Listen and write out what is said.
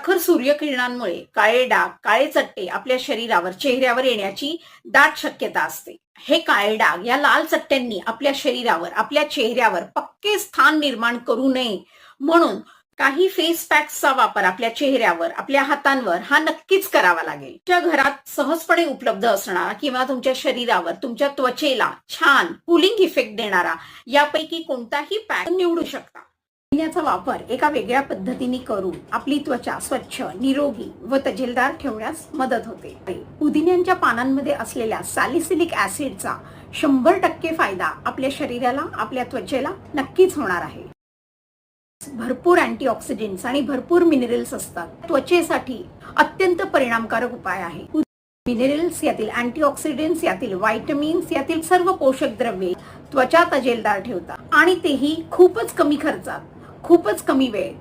प्रखर सूर्यकिरणांमुळे काळे डाग, काळे चट्टे आपल्या शरीरावर, चेहऱ्यावर येण्याची दाट शक्यता असते. हे काळे डाग या लाल चट्ट्यांनी आपल्या शरीरावर, आपल्या चेहऱ्यावर पक्के स्थान निर्माण करू नये म्हणून काही फेस पॅक्सचा वापर आपल्या चेहऱ्यावर, आपल्या हातांवर हा नक्कीच करावा लागेल. तुमच्या घरात सहजपणे उपलब्ध असणारा किंवा तुमच्या शरीरावर, तुमच्या त्वचेला छान कूलिंग इफेक्ट देणारा यापैकी कोणताही पॅक निवडू शकता. पुदिन्याचा वापर एका वेगळ्या पद्धतीने करून आपली त्वचा स्वच्छ, निरोगी व तजेलदार ठेवण्यास मदत होते. पुदिन्याच्या पानांमध्ये असलेल्या सॅलिसिलिक ऍसिडचा 100% फायदा आपल्या शरीराला, आपल्या त्वचेला नक्कीच होणार आहे. भरपूर अँटीऑक्सिडंट्स आणि भरपूर मिनरल्स असतात. त्वचेसाठी अत्यंत परिणामकारक उपाय आहे. मिनरल्स यातील, अँटीऑक्सिडंट्स यातील, व्हायटमिन्स यातील सर्व पोषक द्रव्ये त्वचा तजेलदार ठेवतात आणि तेही खूपच कमी खर्चात, खूपच कमी वेळेत.